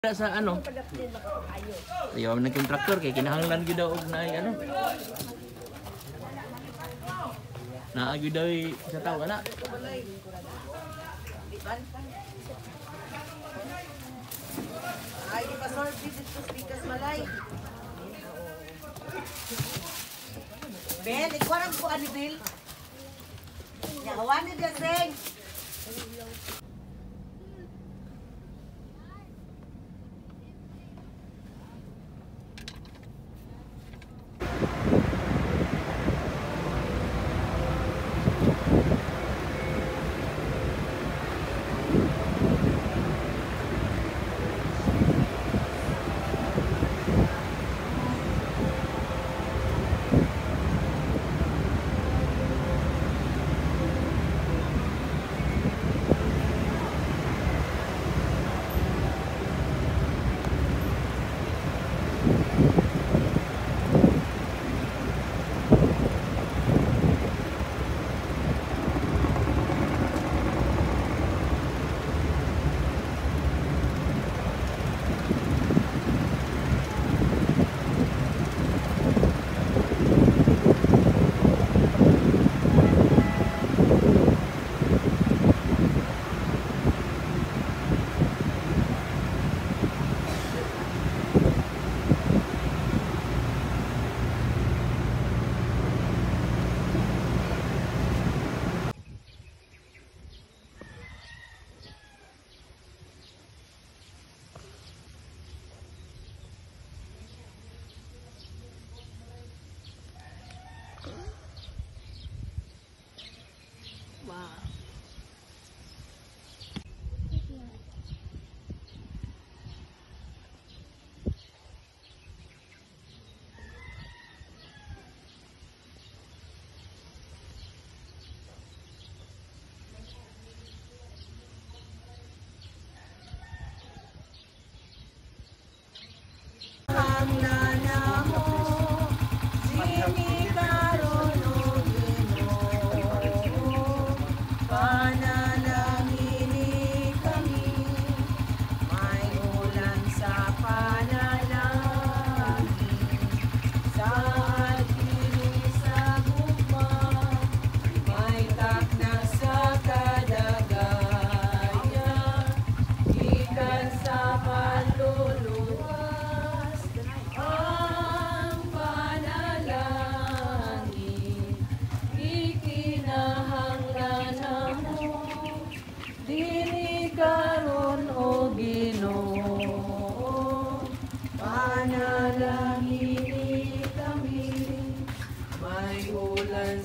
Sa ano? Ayaw na kontraktor kay kinahanglan gyud daw og naay ano. Naa gyud daw sa tawo ana. Ay, di pa sorry dito speakers malay. Ben, ikuan ko ani Bill. Ya hawan ni dia sing.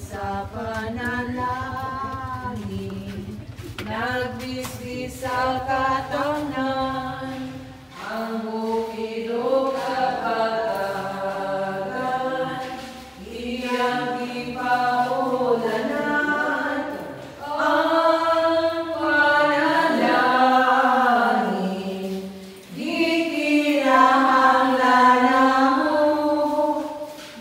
Sa panalangin, nagbisbis sa katawan, ang bukidog kapatagan, iyang ipaulanan, ang panalangin, di kinahanglan namo,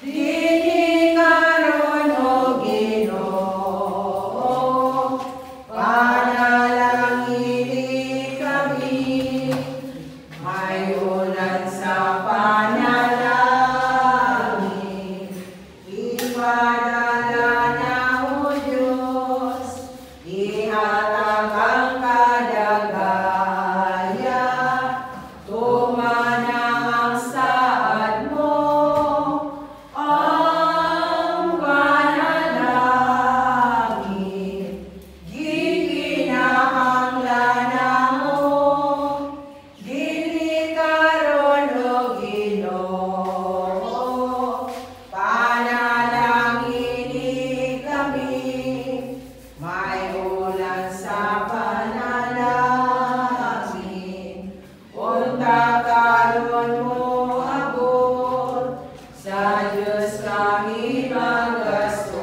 dili karon o Ginoo, panalangin kami, may ulan sa panalangin, ipadala na o Diyos, ihatag ang kadagaya, tumana ang saad mo, ang panalangin, di kinahanglan namo, dili karon o Ginoo, panalangin kami, may ulan sa panalangin, unta karon mo abot, sa Diyos kami magastugid,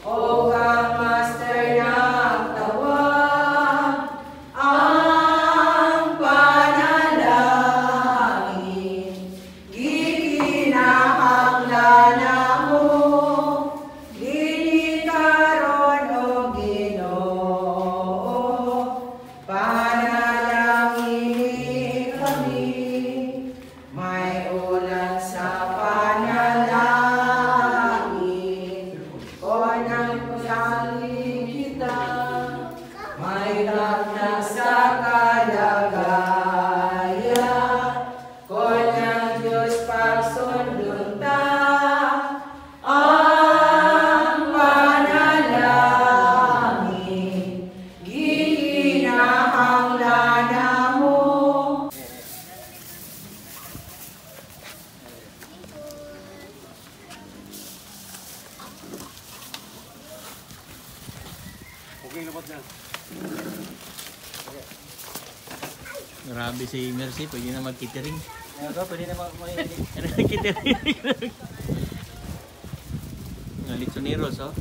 o kang master ng tawag, ang panalangin, di kinahanglan namo, dili karon o Ginoo, panalangin Grabe si Mercy, pwede na mag-catering. Ano, pwede na Catering. Nga litsoneros, oh.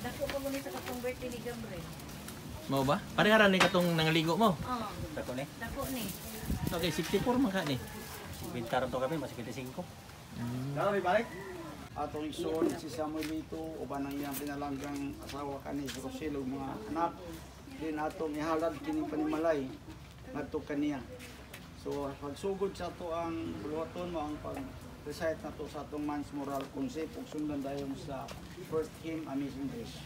Dako ko muna sa katong birthday ni Gambre. Mau ba? Pareharan ni katong nangaligo mo. Oo. Dako ni. Dako ni. Okay, 64 man ka ni. Bintaran to kami, mas 25. Dara may balik. Atong ison si Samuel dito uban ang iyang pinalanggang asawa kani si Roselo mga anak. Din atong ihalad kini panimalay ngadto kaniya. So pagsugod sa ato ang buluhaton mo ang pag-recite nato sa atong man's moral concept ug sundan dayon sa first hymn Amazing Grace.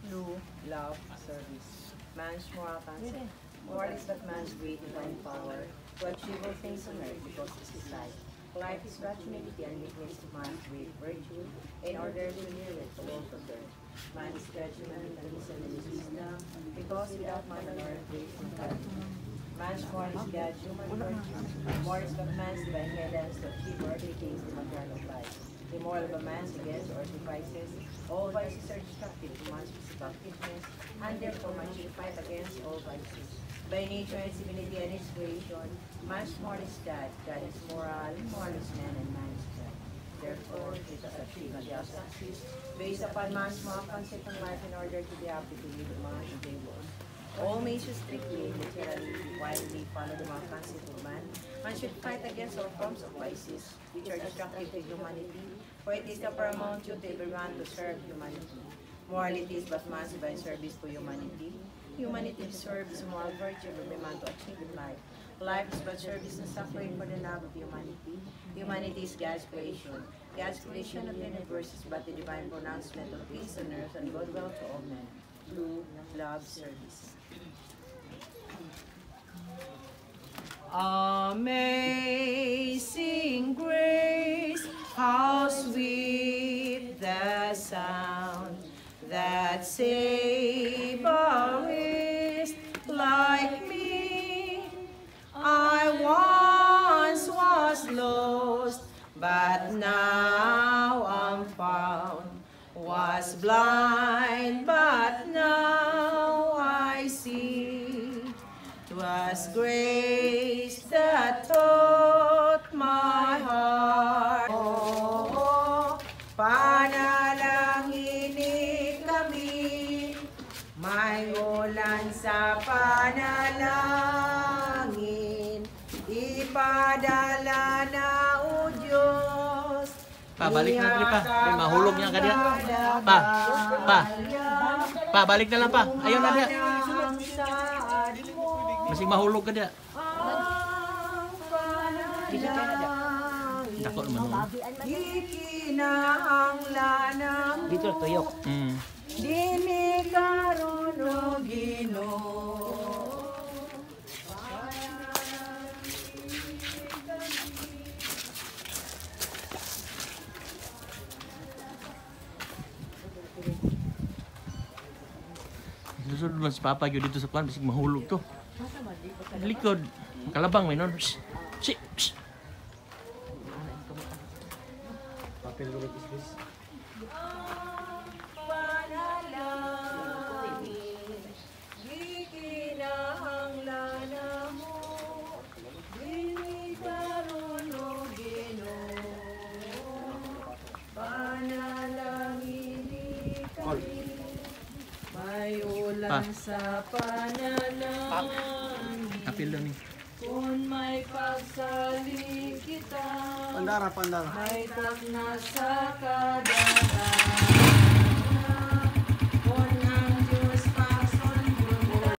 Blue, love, service. Man's moral concept. Moral is that man's great divine power to achieve all things on earth because it's his life. Life is rationality and weakness to man's great virtue in order to near it to all of earth. Man is judgment and reason in his wisdom because without man on earth there is no God. Man's moral is God's human virtue. Moral is what man's divine guidance to achieve earthly things in material life. The moral of a man's against earthly vices. All vices are destructive to man's physical fitness, and therefore man should fight against all vices. By nature, its divinity and its creation, man's moral is God. God is moral, moral is man, and man is God. Therefore, it is achieved on the axis based upon man's moral concept of life in order to be happy to live among the world. All men should strictly, literally, wildly follow the moral concept of man. Man should fight against all forms of vices which are destructive to humanity, for it is the paramount duty of everyone to serve humanity. Morality is but man's divine service for humanity. Humanity serves moral virtue of every man to achieve in life. Life is but service and suffering for the love of humanity. Humanity is God's creation. God's creation of the universe is but the divine pronouncement of peace on earth and goodwill to all men. Blue, love, service. Amazing grace, how sweet the sound that saved a wretch like me. I once was lost, but now I'm found. Was blind, but now I see. 'Twas grace that taught my heart. Oh, panalangin kami, may ulan sa panalangin, ipadala na o Diyos. Pa, balik na dali pa. May mahulog niya ka diya. Pa. Pa, balik na lang pa. Ayaw na diya. Masih mahulog ka diya. Dako naman. Ikinahanglan Dito tuyok. dini karon o Ginoo. Susunod man si Papa yun dito sa kwan, bisig mahulog to. Likod. Kalabang may nun. Shh! Shh! Shh! Papel ulit is May ulan sa panalangin, Apil daw ni. kung may pagsaling kita, Pandara. may tag na sa kadaan.